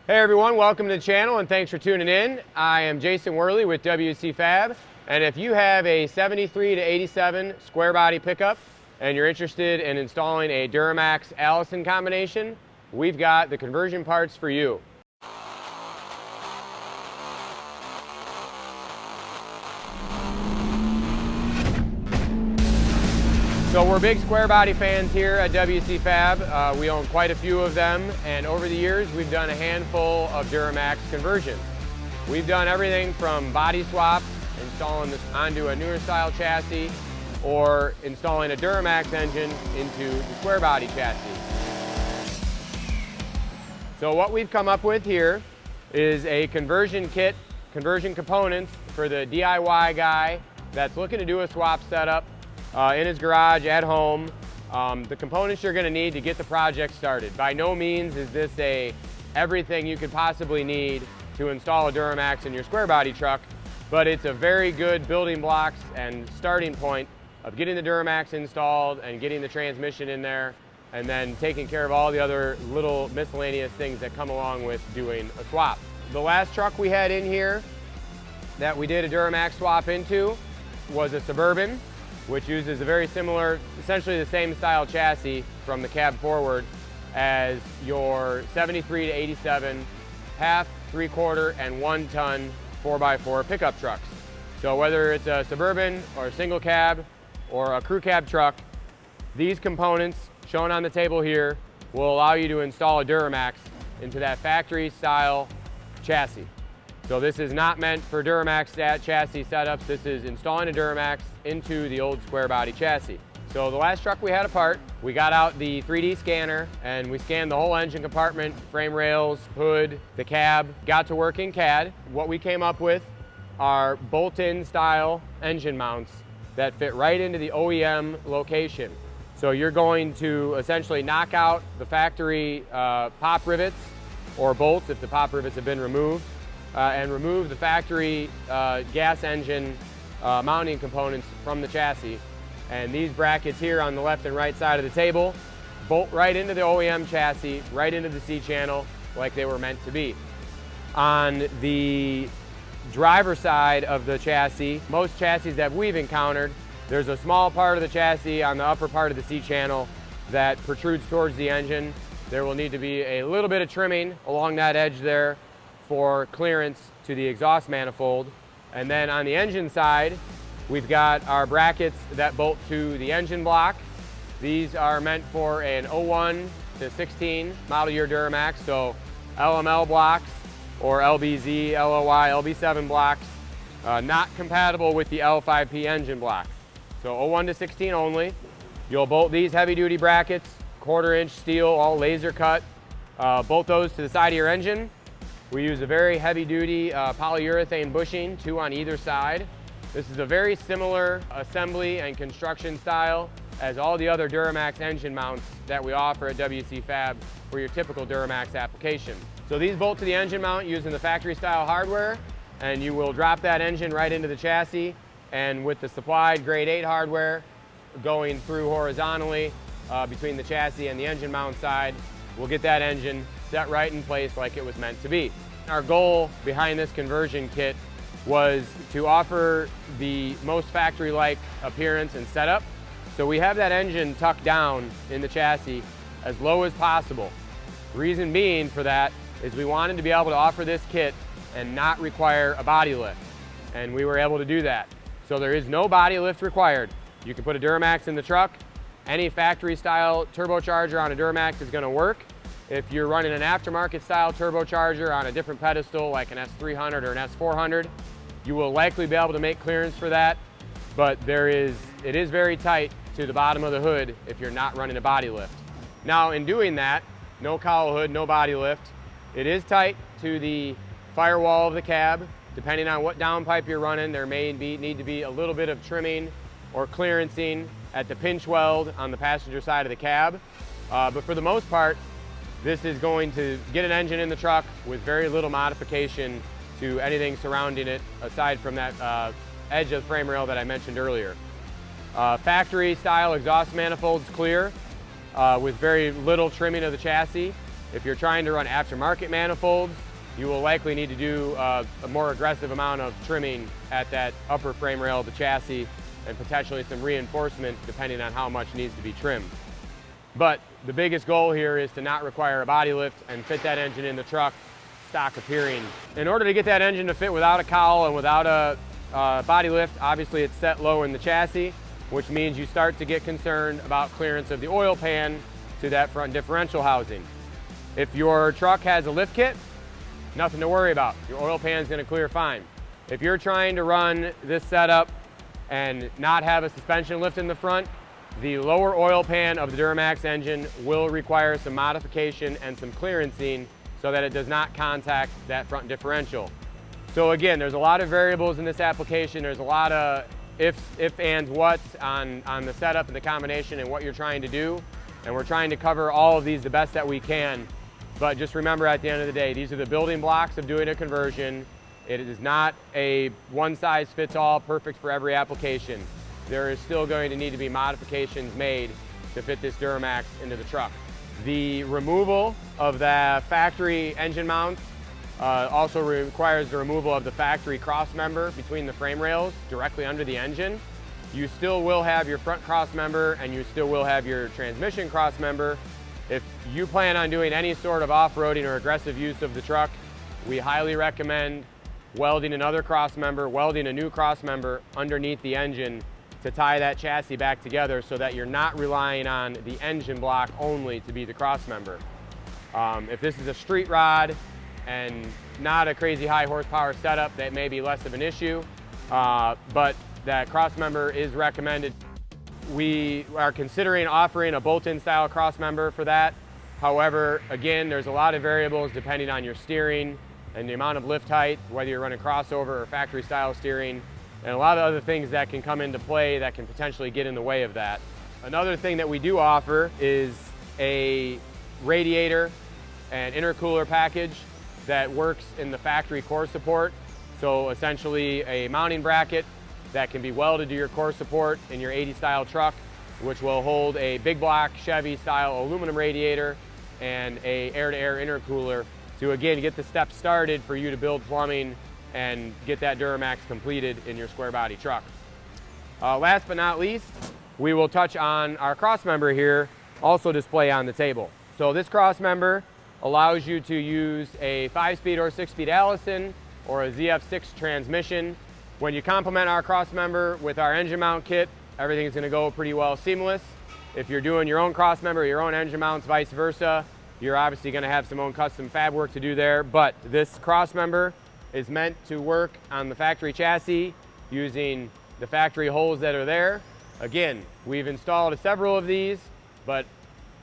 Hey everyone, welcome to the channel and thanks for tuning in. I am Jason Wehrli with WCFab, and if you have a 73 to 87 square body pickup and you're interested in installing a Duramax Allison combination, we've got the conversion parts for you. So we're big square body fans here at WCFab. We own quite a few of them, and over the years we've done a handful of Duramax conversions. We've done everything from body swaps, installing this onto a newer style chassis, or installing a Duramax engine into the square body chassis. So what we've come up with here is a conversion kit, conversion components for the DIY guy that's looking to do a swap setup in his garage, at home. The components you're going to need to get the project started. By no means is this everything you could possibly need to install a Duramax in your square body truck, but it's a very good building blocks and starting point of getting the Duramax installed and getting the transmission in there, and then taking care of all the other little miscellaneous things that come along with doing a swap. The last truck we had in here that we did a Duramax swap into was a Suburban, which uses a very similar, essentially the same style chassis from the cab forward as your 73 to 87 half, 3/4, and 1 ton 4x4 pickup trucks. So whether it's a Suburban or a single cab or a crew cab truck, these components shown on the table here will allow you to install a Duramax into that factory style chassis. So this is not meant for Duramax chassis setups. This is installing a Duramax into the old square body chassis. So the last truck we had apart, we got out the 3D scanner and we scanned the whole engine compartment, frame rails, hood, the cab, got to work in CAD. What we came up with are bolt-in style engine mounts that fit right into the OEM location. So you're going to essentially knock out the factory pop rivets or bolts if the pop rivets have been removed, and remove the factory gas engine mounting components from the chassis. And these brackets here on the left and right side of the table bolt right into the OEM chassis, right into the C-channel like they were meant to be. On the driver side of the chassis, most chassis that we've encountered, there's a small part of the chassis on the upper part of the C-channel that protrudes towards the engine. There will need to be a little bit of trimming along that edge there for clearance to the exhaust manifold. And then on the engine side, we've got our brackets that bolt to the engine block. These are meant for an 01 to 16 model year Duramax, so LML blocks or LBZ, LOY, LB7 blocks, not compatible with the L5P engine block. So 01 to 16 only. You'll bolt these heavy duty brackets, 1/4 inch steel, all laser cut. Bolt those to the side of your engine. We use a very heavy-duty polyurethane bushing, 2 on either side. This is a very similar assembly and construction style as all the other Duramax engine mounts that we offer at WCFab for your typical Duramax application. So these bolt to the engine mount using the factory-style hardware, and you will drop that engine right into the chassis, and with the supplied grade 8 hardware going through horizontally between the chassis and the engine mount side, we'll get that engine set right in place like it was meant to be. Our goal behind this conversion kit was to offer the most factory-like appearance and setup. So we have that engine tucked down in the chassis as low as possible. Reason being for that is we wanted to be able to offer this kit and not require a body lift. And we were able to do that. So there is no body lift required. You can put a Duramax in the truck. Any factory-style turbocharger on a Duramax is going to work. If you're running an aftermarket style turbocharger on a different pedestal like an S300 or an S400, you will likely be able to make clearance for that, but it is very tight to the bottom of the hood if you're not running a body lift. Now in doing that, no cowl hood, no body lift, it is tight to the firewall of the cab. Depending on what downpipe you're running, there may need to be a little bit of trimming or clearancing at the pinch weld on the passenger side of the cab, but for the most part, this is going to get an engine in the truck with very little modification to anything surrounding it aside from that edge of the frame rail that I mentioned earlier. Factory style exhaust manifolds clear with very little trimming of the chassis. If you're trying to run aftermarket manifolds, you will likely need to do a more aggressive amount of trimming at that upper frame rail of the chassis and potentially some reinforcement depending on how much needs to be trimmed. But the biggest goal here is to not require a body lift and fit that engine in the truck stock appearing. In order to get that engine to fit without a cowl and without a body lift, obviously it's set low in the chassis, which means you start to get concerned about clearance of the oil pan to that front differential housing. If your truck has a lift kit, nothing to worry about. Your oil pan is going to clear fine. If you're trying to run this setup and not have a suspension lift in the front, the lower oil pan of the Duramax engine will require some modification and some clearancing so that it does not contact that front differential. So again, there's a lot of variables in this application. There's a lot of ifs, ands, whats on the setup and the combination and what you're trying to do. And we're trying to cover all of these the best that we can. But just remember, at the end of the day, these are the building blocks of doing a conversion. It is not a one-size-fits-all, perfect for every application. There is still going to need to be modifications made to fit this Duramax into the truck. The removal of the factory engine mounts also requires the removal of the factory cross member between the frame rails directly under the engine. You still will have your front cross member and you still will have your transmission cross member. If you plan on doing any sort of off-roading or aggressive use of the truck, we highly recommend welding another cross member, welding a new cross member underneath the engine to tie that chassis back together so that you're not relying on the engine block only to be the cross member. If this is a street rod and not a crazy high horsepower setup, that may be less of an issue, but that cross member is recommended. We are considering offering a bolt-in style cross member for that. However, again, there's a lot of variables depending on your steering and the amount of lift height, whether you're running crossover or factory style steering, and a lot of other things that can come into play that can potentially get in the way of that. Another thing that we do offer is a radiator and intercooler package that works in the factory core support. So essentially a mounting bracket that can be welded to your core support in your 80 style truck, which will hold a big block Chevy style aluminum radiator and a air-to-air intercooler to again get the steps started for you to build plumbing and get that Duramax completed in your square body truck. Last but not least, we will touch on our cross member here, also display on the table. So this cross member allows you to use a 5-speed or 6-speed Allison or a ZF6 transmission. When you complement our cross member with our engine mount kit, everything's going to go pretty well seamless. If you're doing your own cross member, your own engine mounts, vice versa, you're obviously going to have some own custom fab work to do there. But this cross member is meant to work on the factory chassis using the factory holes that are there. Again, we've installed several of these, but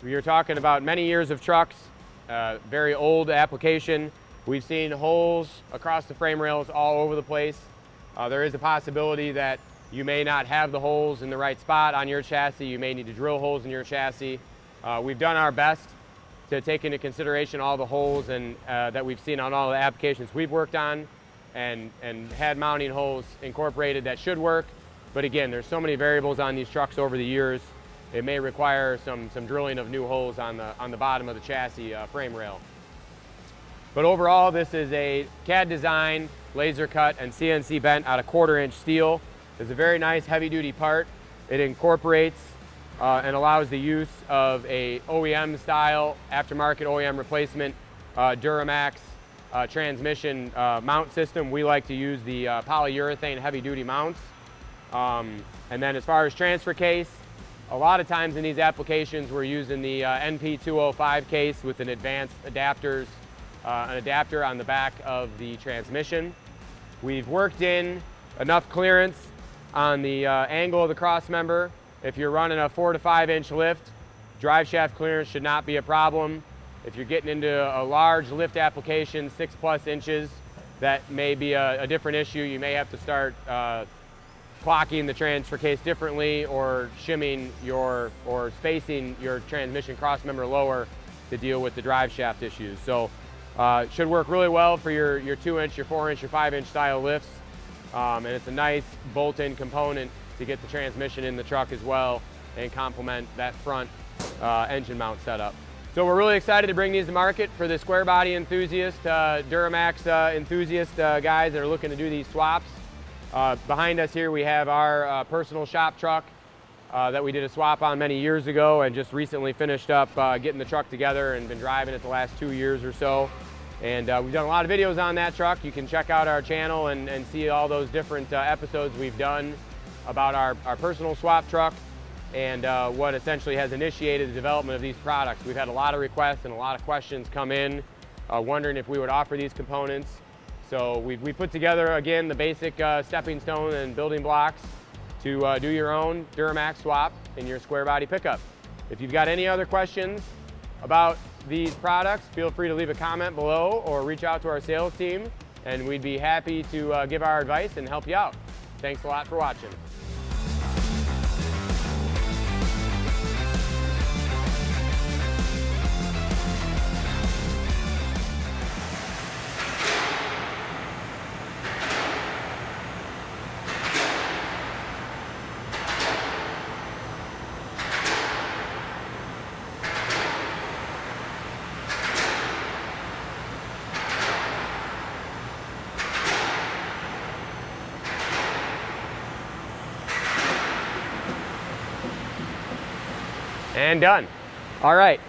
you're talking about many years of trucks, very old application. We've seen holes across the frame rails all over the place. There is a possibility that you may not have the holes in the right spot on your chassis. You may need to drill holes in your chassis. We've done our best to take into consideration all the holes and that we've seen on all the applications we've worked on and had mounting holes incorporated that should work. But again, there's so many variables on these trucks over the years. It may require some drilling of new holes on the bottom of the chassis frame rail. But overall, this is a CAD design, laser cut, and CNC bent out of 1/4-inch steel. It's a very nice heavy-duty part. It incorporates and allows the use of a OEM style, aftermarket OEM replacement Duramax transmission mount system. We like to use the polyurethane heavy-duty mounts. And then as far as transfer case, a lot of times in these applications we're using the NP205 case with an advanced adapter on the back of the transmission. We've worked in enough clearance on the angle of the cross member. If you're running a 4 to 5 inch lift, drive shaft clearance should not be a problem. If you're getting into a large lift application, 6+ inches, that may be a different issue. You may have to start clocking the transfer case differently or shimming or spacing your transmission cross member lower to deal with the drive shaft issues. So it should work really well for your 2-inch, your 4-inch, your 5-inch style lifts. And it's a nice bolt-in component to get the transmission in the truck as well and complement that front engine mount setup. So we're really excited to bring these to market for the square body enthusiast, Duramax enthusiast guys that are looking to do these swaps. Behind us here we have our personal shop truck that we did a swap on many years ago and just recently finished up getting the truck together and been driving it the last 2 years or so. And we've done a lot of videos on that truck. You can check out our channel and see all those different episodes we've done about our personal swap truck and what essentially has initiated the development of these products. We've had a lot of requests and a lot of questions come in wondering if we would offer these components. So we put together, again, the basic stepping stone and building blocks to do your own Duramax swap in your square body pickup. If you've got any other questions about these products, feel free to leave a comment below or reach out to our sales team, and we'd be happy to give our advice and help you out. Thanks a lot for watching. And done. All right,